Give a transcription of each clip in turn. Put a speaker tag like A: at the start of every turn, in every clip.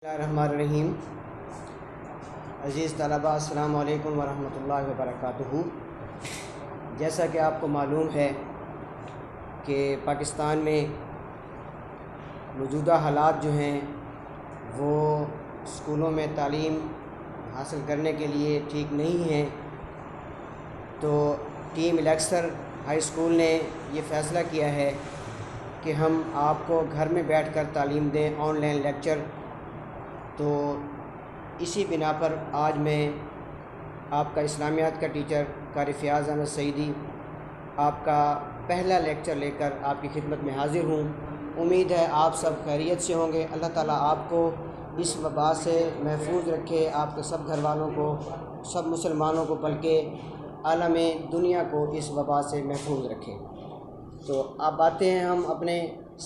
A: Bismillahirrahmanirrahim। عزیز طلباء، السلام علیکم ورحمۃ اللہ وبرکاتہ۔ جیسا کہ آپ کو معلوم ہے کہ پاکستان میں موجودہ حالات جو ہیں وہ اسکولوں میں تعلیم حاصل کرنے کے لیے ٹھیک نہیں ہیں، تو ٹیم الیکسر ہائی اسکول نے یہ فیصلہ کیا ہے کہ ہم آپ کو گھر میں بیٹھ کر تعلیم دیں، آن لائن لیکچر۔ تو اسی بنا پر آج میں آپ کا اسلامیات کا ٹیچر قاری فیاض احمد سعیدی آپ کا پہلا لیکچر لے کر آپ کی خدمت میں حاضر ہوں۔ امید ہے آپ سب خیریت سے ہوں گے۔ اللہ تعالیٰ آپ کو اس وبا سے محفوظ رکھے، آپ کے سب گھر والوں کو، سب مسلمانوں کو، بلکہ عالم دنیا کو اس وبا سے محفوظ رکھے۔ تو آپ آتے ہیں ہم اپنے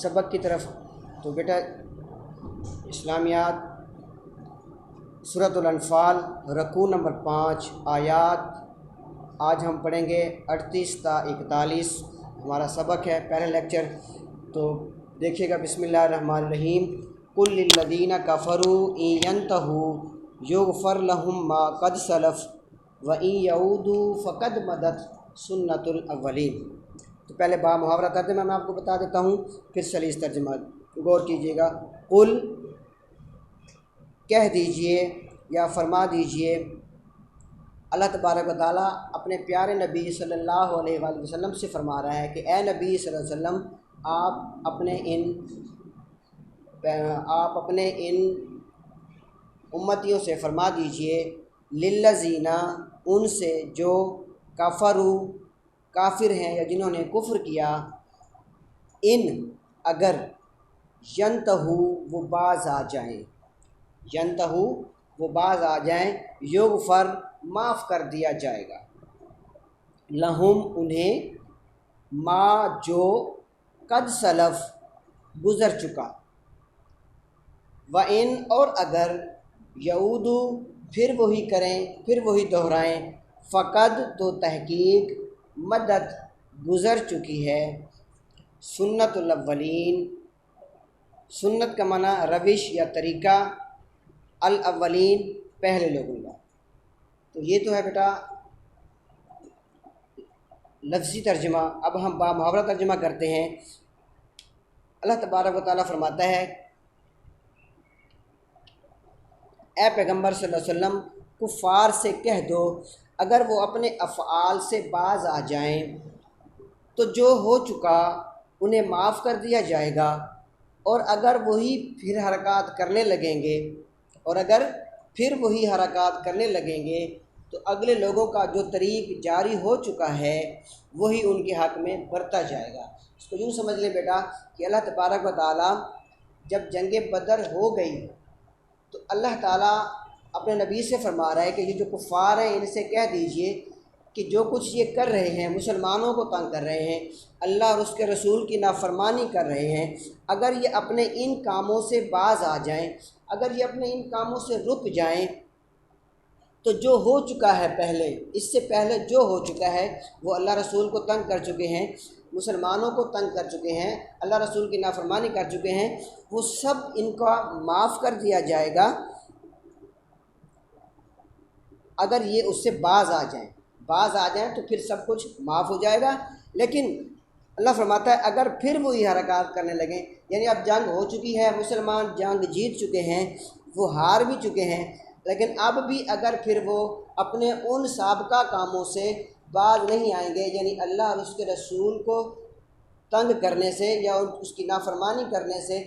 A: سبق کی طرف۔ تو بیٹا اسلامیات سورۃ الانفال رکوع نمبر 5 آیات آج ہم پڑھیں گے 38 تا 41 ہمارا سبق ہے، پہلا لیکچر۔ تو دیکھیے گا، بسم اللہ الرحمن الرحیم۔ قل للذین کفروا ان ینتہوا یغفر لهم ما قد سلف وان یعودوا فقد مضت سنت الاولین۔ تو پہلے با محاورہ ترجمہ میں آپ کو بتا دیتا ہوں، پھر سلیس ترجمہ غور کیجیے گا۔ قل کہہ دیجئے یا فرما دیجئے، اللہ تبارک و تعالیٰ اپنے پیارے نبی صلی اللہ علیہ وآلہ وسلم سے فرما رہا ہے کہ اے نبی صلی اللہ علیہ وسلم، آپ اپنے ان امتیوں سے فرما دیجئے، للذین ان سے جو کفروا کافر ہیں یا جنہوں نے کفر کیا، ان اگر ینتہوا وہ باز آ جائیں، ینتہوا وہ باز آ جائیں، یغفر معاف کر دیا جائے گا، لہم انہیں، ما جو قد سلف گزر چکا، وَإِن اور اگر یعودو پھر وہی کریں، پھر وہی دہرائیں، فقد تو تحقیق، مدت گزر چکی ہے، سنت الاولین، سنت کا معنی روش یا طریقہ، الاولین پہلے لوگوں کا۔ تو یہ تو ہے بیٹا لفظی ترجمہ۔ اب ہم با محاورہ ترجمہ کرتے ہیں۔ اللہ تبارک و تعالیٰ فرماتا ہے، اے پیغمبر صلی اللہ علیہ وسلم، کفار سے کہہ دو اگر وہ اپنے افعال سے باز آ جائیں تو جو ہو چکا انہیں معاف کر دیا جائے گا، اور اگر وہی پھر حرکات کرنے لگیں گے، اور اگر پھر وہی حرکات کرنے لگیں گے تو اگلے لوگوں کا جو طریق جاری ہو چکا ہے وہی ان کے حق میں برتا جائے گا۔ اس کو یوں سمجھ لیں بیٹا کہ اللہ تبارک و تعالیٰ جب جنگ بدر ہو گئی تو اللہ تعالیٰ اپنے نبی سے فرما رہا ہے کہ یہ جو کفار ہیں ان سے کہہ دیجئے کہ جو کچھ یہ کر رہے ہیں، مسلمانوں کو تنگ کر رہے ہیں، اللہ اور اس کے رسول کی نافرمانی کر رہے ہیں، اگر یہ اپنے ان کاموں سے باز آ جائیں، اگر یہ اپنے ان کاموں سے رک جائیں تو جو ہو چکا ہے پہلے، اس سے پہلے جو ہو چکا ہے، وہ اللہ رسول کو تنگ کر چکے ہیں، مسلمانوں کو تنگ کر چکے ہیں، اللہ رسول کی نافرمانی کر چکے ہیں، وہ سب ان کا معاف کر دیا جائے گا اگر یہ اس سے باز آ جائیں۔ باز آ جائیں تو پھر سب کچھ معاف ہو جائے گا، لیکن اللہ فرماتا ہے اگر پھر وہی حرکات کرنے لگیں، یعنی اب جنگ ہو چکی ہے، مسلمان جنگ جیت چکے ہیں، وہ ہار بھی چکے ہیں، لیکن اب بھی اگر پھر وہ اپنے ان سابقہ کاموں سے باز نہیں آئیں گے، یعنی اللہ اور اس کے رسول کو تنگ کرنے سے یا اس کی نافرمانی کرنے سے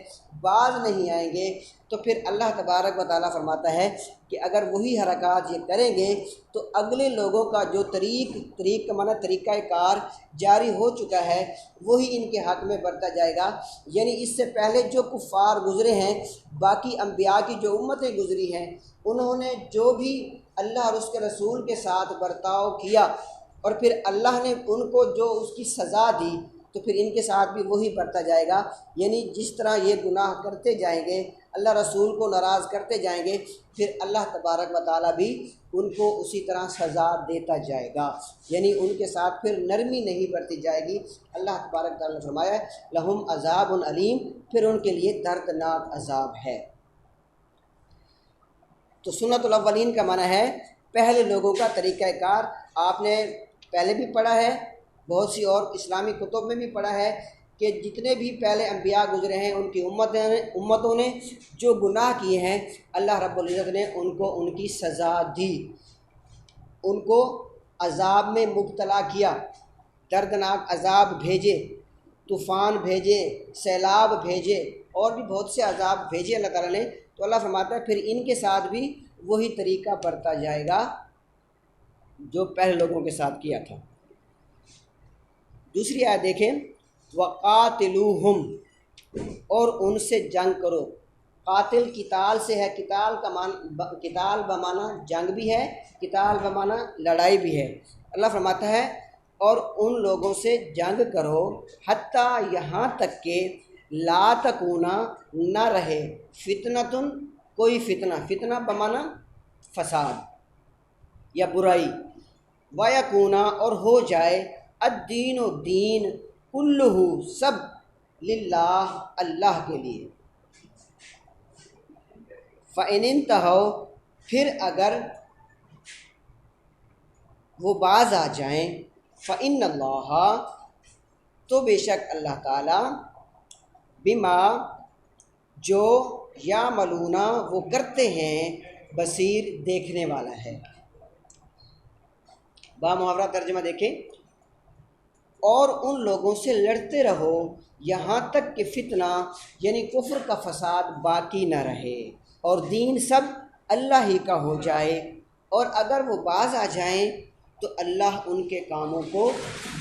A: باز نہیں آئیں گے، تو پھر اللہ تبارک و تعالیٰ فرماتا ہے کہ اگر وہی حرکات یہ کریں گے تو اگلے لوگوں کا جو طریق کا معنی طریقہ کار جاری ہو چکا ہے وہی ان کے حق میں برتا جائے گا۔ یعنی اس سے پہلے جو کفار گزرے ہیں، باقی انبیاء کی جو امتیں گزری ہیں، انہوں نے جو بھی اللہ اور اس کے رسول کے ساتھ برتاؤ کیا اور پھر اللہ نے ان کو جو اس کی سزا دی تو پھر ان کے ساتھ بھی وہی برتا جائے گا۔ یعنی جس طرح یہ گناہ کرتے جائیں گے، اللہ رسول کو ناراض کرتے جائیں گے، پھر اللہ تبارک و تعالیٰ بھی ان کو اسی طرح سزا دیتا جائے گا، یعنی ان کے ساتھ پھر نرمی نہیں برتی جائے گی۔ اللہ تبارک و تعالیٰ نے فرمایا ہے لہم عذاب علیم، پھر ان کے لیے دردناک عذاب ہے۔ تو سنت الاولین کا معنی ہے پہلے لوگوں کا طریقہ کار. آپ نے پہلے بھی پڑھا ہے، بہت سی اور اسلامی کتب میں بھی پڑھا ہے کہ جتنے بھی پہلے انبیاء گزرے ہیں ان کی امتوں نے جو گناہ کیے ہیں اللہ رب العزت نے ان کو ان کی سزا دی، ان کو عذاب میں مبتلا کیا، دردناک عذاب بھیجے، طوفان بھیجے، سیلاب بھیجے، اور بھی بہت سے عذاب بھیجے اللہ تعالیٰ نے. تو اللہ فرماتا ہے پھر ان کے ساتھ بھی وہی طریقہ برتا جائے گا جو پہلے لوگوں کے ساتھ کیا تھا. دوسری آیت دیکھیں، وَقَاتِلُوهُمْ، اور ان سے جنگ کرو. قاتل قتال سے ہے، قتال بمعنی جنگ بھی ہے، قتال بمعنی لڑائی بھی ہے. اللہ فرماتا ہے اور ان لوگوں سے جنگ کرو حتیٰ یہاں تک کہ لا تکونا نہ رہے فتنتن کوئی فتنہ بمعنی فساد یا برائی، ویکونا اور ہو جائے الدین و دین کلہ سب للہ اللہ کے لیے. فَإِنِ انتہوا، پھر اگر وہ باز آ جائیں، فَإِنَّ اللَّهَ، تو بے شک اللہ تعالیٰ، بما جو یعملون وہ کرتے ہیں، بصیر دیکھنے والا ہے. با محاورہ ترجمہ دیکھیں، اور ان لوگوں سے لڑتے رہو یہاں تک کہ فتنہ یعنی کفر کا فساد باقی نہ رہے اور دین سب اللہ ہی کا ہو جائے. اور اگر وہ باز آ جائیں تو اللہ ان کے کاموں کو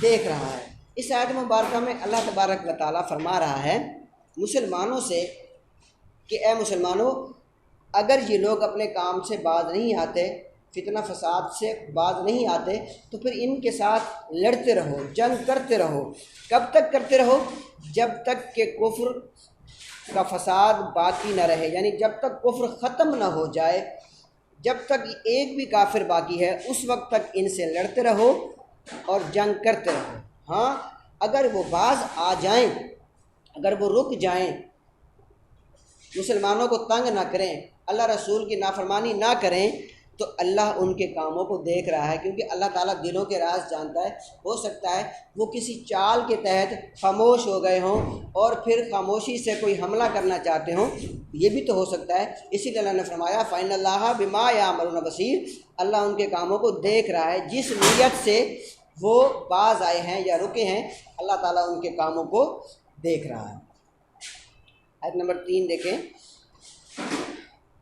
A: دیکھ رہا ہے. اس آیت مبارکہ میں اللہ تبارک و تعالیٰ فرما رہا ہے مسلمانوں سے کہ اے مسلمانوں، اگر یہ لوگ اپنے کام سے باز نہیں آتے، فتنہ فساد سے باز نہیں آتے، تو پھر ان کے ساتھ لڑتے رہو، جنگ کرتے رہو. کب تک کرتے رہو؟ جب تک کہ کفر کا فساد باقی نہ رہے، یعنی جب تک کفر ختم نہ ہو جائے، جب تک ایک بھی کافر باقی ہے اس وقت تک ان سے لڑتے رہو اور جنگ کرتے رہو. ہاں، اگر وہ باز آ جائیں، اگر وہ رک جائیں، مسلمانوں کو تنگ نہ کریں، اللہ رسول کی نافرمانی نہ کریں، تو اللہ ان کے کاموں کو دیکھ رہا ہے، کیونکہ اللہ تعالیٰ دلوں کے راز جانتا ہے. ہو سکتا ہے وہ کسی چال کے تحت خاموش ہو گئے ہوں اور پھر خاموشی سے کوئی حملہ کرنا چاہتے ہوں، یہ بھی تو ہو سکتا ہے. اسی لیے اللہ نے فرمایا فَإِنَّ اللَّهَ بِمَا يَعْمَلُونَ بَصِيرٌ، اللہ ان کے کاموں کو دیکھ رہا ہے. جس نیت سے وہ باز آئے ہیں یا رکے ہیں، اللہ تعالیٰ ان کے کاموں کو دیکھ رہا ہے. آیت نمبر 3 دیکھیں،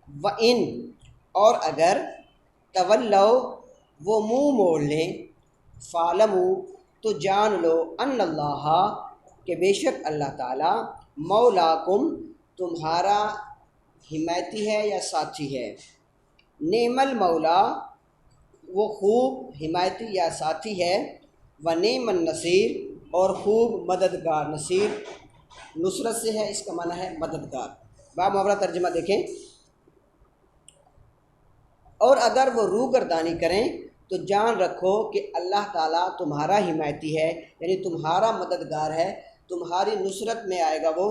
A: وَإِن، اور اگر تولو وہ منہ موڑ لیں، فَاعْلَمُوا، تو جان لو، ان اللہ، کہ بے شک اللہ تعالیٰ، مولاکم، تمہارا حمایتی ہے یا ساتھی ہے. نعم المولا، وہ خوب حمایتی یا ساتھی ہے، ونعم النصیر، اور خوب مددگار. نصیر نصرت سے ہے، اس کا معنی ہے مددگار. با محاورہ ترجمہ دیکھیں، اور اگر وہ روگردانی کریں تو جان رکھو کہ اللہ تعالیٰ تمہارا حمایتی ہے، یعنی تمہارا مددگار ہے، تمہاری نصرت میں آئے گا وہ.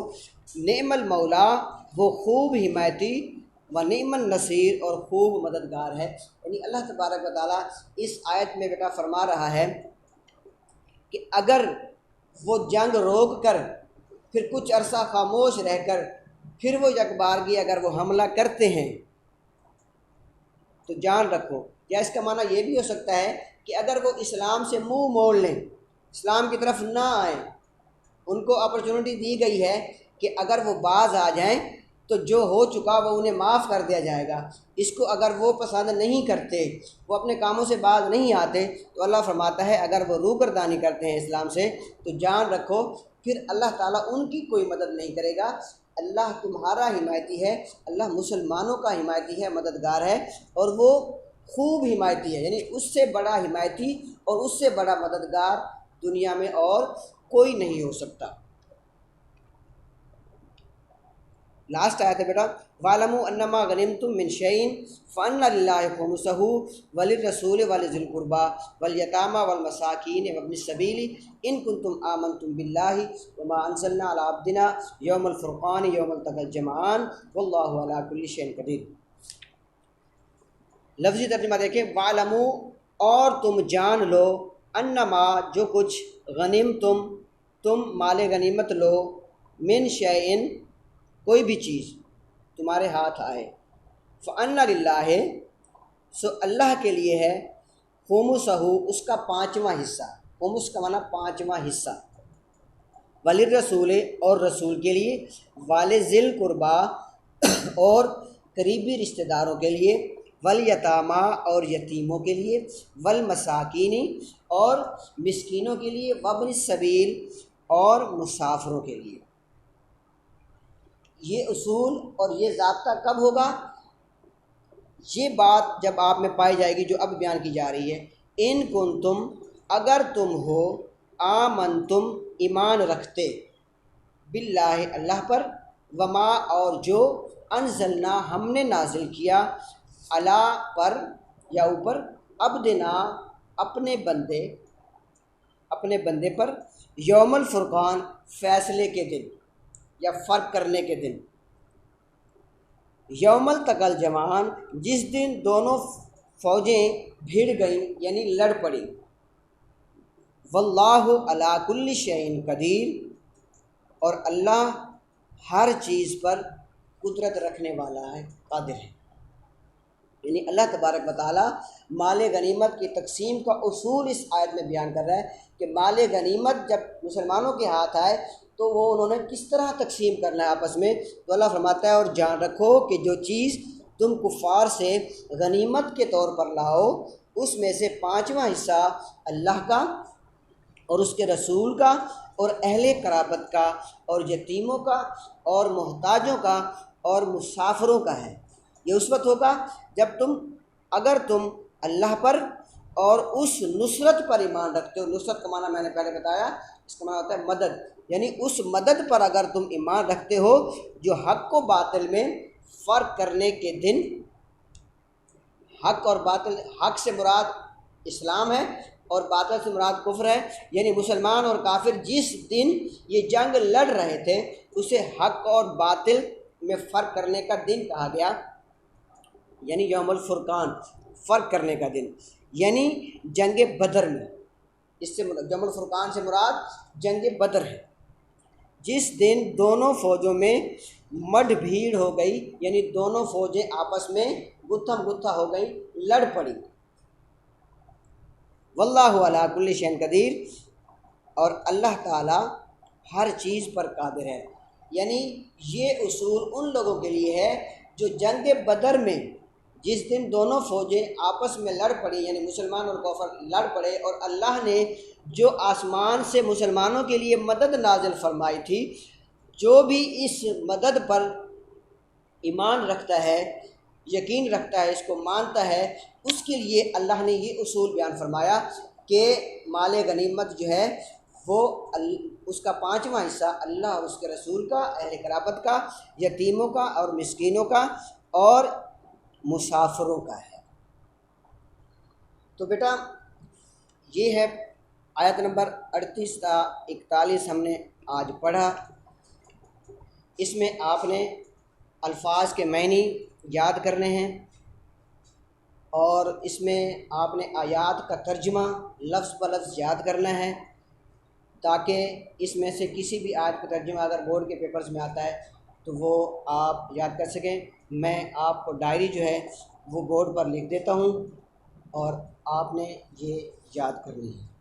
A: نعم المولا، وہ خوب حمایتی، و نعم النصیر، اور خوب مددگار ہے. یعنی اللہ تبارک و تعالیٰ اس آیت میں بیٹا فرما رہا ہے کہ اگر وہ جنگ روک کر پھر کچھ عرصہ خاموش رہ کر پھر وہ یکبارگی اگر وہ حملہ کرتے ہیں تو جان رکھو. یا اس کا معنی یہ بھی ہو سکتا ہے کہ اگر وہ اسلام سے منہ موڑ لیں، اسلام کی طرف نہ آئیں، ان کو اپرچونٹی دی گئی ہے کہ اگر وہ باز آ جائیں تو جو ہو چکا وہ انہیں معاف کر دیا جائے گا. اس کو اگر وہ پسند نہیں کرتے، وہ اپنے کاموں سے باز نہیں آتے، تو اللہ فرماتا ہے اگر وہ روگردانی کرتے ہیں اسلام سے تو جان رکھو پھر اللہ تعالیٰ ان کی کوئی مدد نہیں کرے گا. اللہ تمہارا حمایتی ہے، اللہ مسلمانوں کا حمایتی ہے، مددگار ہے، اور وہ خوب حمایتی ہے. یعنی اس سے بڑا حمایتی اور اس سے بڑا مددگار دنیا میں اور کوئی نہیں ہو سکتا. لاسٹ آیت ہے بیٹا، وَاعْلَمُوا أَنَّمَا غَنِمْتُم مِّن شَيْءٍ فَأَنَّ لِلَّهِ خُمُسَهُ وَلِلرَّسُولِ وَلِذِي الْقُرْبَىٰ وَالْيَتَامَىٰ وَالْمَسَاكِينِ وَابْنِ السَّبِيلِ إِن كُنتُمْ آمَنتُم بِاللَّهِ وَمَا أَنزَلْنَا عَلَىٰ عَبْدِنَا يَوْمَ الْفُرْقَانِ يَوْمَ الْتَقَى الْجَمْعَانِ وَاللَّهُ عَلَىٰ كُلِّ شَيْءٍ قَدِيرٌ. لفظی ترجمہ دیکھیں، وَعْلَمُوا، اور تم جان لو، انما، جو کچھ، غنیم تم مال غنیمت لو، من شیئن، کوئی بھی چیز تمہارے ہاتھ آئے، فَأَنَّ لِلَّهِ، سو اللہ کے لیے ہے، خُمُسَہُ، اس کا پانچواں حصہ، خمس کا معنی پانچواں حصہ، وَلِلرَّسُولِ، اور رسول کے لیے، وَلِذِی الْقُرْبَى، اور قریبی رشتہ داروں کے لیے، والیتامیٰ، اور یتیموں کے لیے، والمساکین، اور مسکینوں کے لیے، وابن السبیل، اور مسافروں کے لیے۔ یہ اصول اور یہ ضابطہ کب ہوگا؟ یہ بات جب آپ میں پائی جائے گی جو اب بیان کی جا رہی ہے، ان کنتم، اگر تم ہو، آمنتم، ایمان رکھتے، باللہ، اللہ پر، وما، اور جو، انزلنا، ہم نے نازل کیا، علی، پر یا اوپر، عبدنا، اپنے بندے پر، یوم الفرقان، فیصلے کے دن یا فرق کرنے کے دن، یوم التقى الجمعان، جس دن دونوں فوجیں بھیڑ گئیں یعنی لڑ پڑیں، واللہ علی کل شیء قدیر، اور اللہ ہر چیز پر قدرت رکھنے والا ہے، قادر ہے۔ یعنی اللہ تبارک و تعالیٰ مال غنیمت کی تقسیم کا اصول اس آیت میں بیان کر رہا ہے کہ مال غنیمت جب مسلمانوں کے ہاتھ آئے تو وہ انہوں نے کس طرح تقسیم کرنا ہے آپس میں۔ تو اللہ فرماتا ہے، اور جان رکھو کہ جو چیز تم کفار سے غنیمت کے طور پر لاؤ، اس میں سے پانچواں حصہ اللہ کا اور اس کے رسول کا اور اہل قرابت کا اور یتیموں کا اور محتاجوں کا اور مسافروں کا ہے۔ یہ اس وقت ہوگا جب اگر تم اللہ پر اور اس نصرت پر ایمان رکھتے ہو۔ نصرت کا معنی میں نے پہلے بتایا، اس کا معنی ہوتا ہے مدد، یعنی اس مدد پر اگر تم ایمان رکھتے ہو جو حق و باطل میں فرق کرنے کے دن، حق اور باطل، حق سے مراد اسلام ہے اور باطل سے مراد کفر ہے، یعنی مسلمان اور کافر جس دن یہ جنگ لڑ رہے تھے اسے حق اور باطل میں فرق کرنے کا دن کہا گیا، یعنی یوم الفرقان، فرق کرنے کا دن، یعنی جنگ بدر میں، اس سے یوم الفرقان سے مراد جنگ بدر ہے، جس دن دونوں فوجوں میں مڈ بھیڑ ہو گئی، یعنی دونوں فوجیں آپس میں گتھم گتھا ہو گئی، لڑ پڑی، واللہ علی کل شیء قدیر، اور اللہ تعالی ہر چیز پر قادر ہے۔ یعنی یہ اصول ان لوگوں کے لیے ہے جو جنگ بدر میں جس دن دونوں فوجیں آپس میں لڑ پڑی، یعنی مسلمان اور کفر لڑ پڑے، اور اللہ نے جو آسمان سے مسلمانوں کے لیے مدد نازل فرمائی تھی، جو بھی اس مدد پر ایمان رکھتا ہے، یقین رکھتا ہے، اس کو مانتا ہے، اس کے لیے اللہ نے یہ اصول بیان فرمایا کہ مال غنیمت جو ہے وہ اس کا پانچواں حصہ اللہ اور اس کے رسول کا، اہل قرابت کا، یتیموں کا اور مسکینوں کا اور مسافروں کا ہے۔ تو بیٹا یہ ہے آیت نمبر 38 تا 41 ہم نے آج پڑھا۔ اس میں آپ نے الفاظ کے معنی یاد کرنے ہیں اور اس میں آپ نے آیات کا ترجمہ لفظ بہ لفظ یاد کرنا ہے، تاکہ اس میں سے کسی بھی آیت کا ترجمہ اگر بورڈ کے پیپرز میں آتا ہے تو وہ آپ یاد کر سکیں۔ میں آپ کو ڈائری جو ہے وہ بورڈ پر لکھ دیتا ہوں اور آپ نے یہ یاد کرنی ہے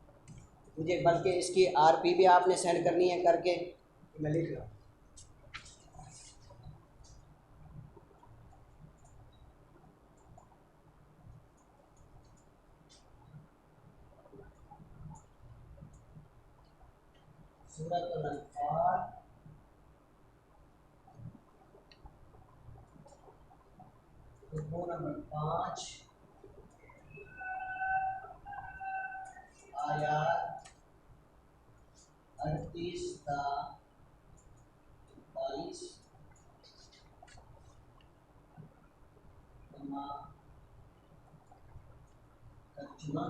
A: مجھے، بلکہ اس کی آر پی بھی آپ نے سینڈ کرنی ہے کر کے، میں لکھ رہا ہوں۔ سورۃ الانفال رکوع نمبر 5 آیات 38 تا 42 ترجمہ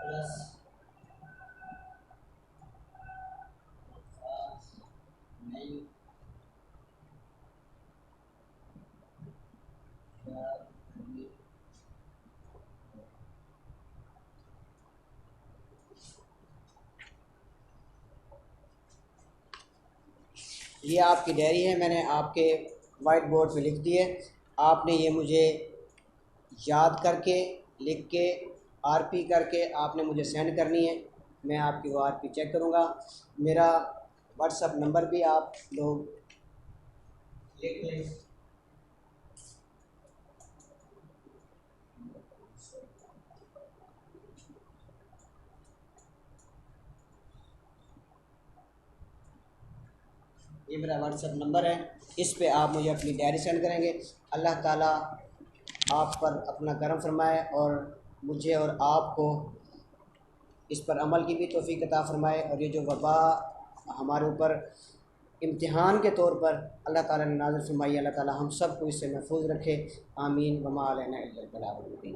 A: پلس نئی یاد کرنی یہ آپ کی ڈائری ہے، میں نے آپ کے وائٹ بورڈ پہ لکھ دی ہے، آپ نے یہ مجھے یاد کر کے لکھ کے آر پی کر کے آپ نے مجھے سینڈ کرنی ہے، میں آپ کی وہ آر پی چیک کروں گا۔ میرا واٹس اپ نمبر بھی آپ لوگ لکھ لیں۔ یہ میرا واٹس اپ نمبر ہے، اس پہ آپ مجھے اپنی ڈائری سینڈ کریں گے۔ اللہ تعالیٰ آپ پر اپنا کرم فرمائے اور مجھے اور آپ کو اس پر عمل کی بھی توفیق عطا فرمائے، اور یہ جو وبا ہمارے اوپر امتحان کے طور پر اللہ تعالیٰ نے نازل فرمائی، اللہ تعالیٰ ہم سب کو اس سے محفوظ رکھے، آمین۔ وما علینا الا البلاغ المبین۔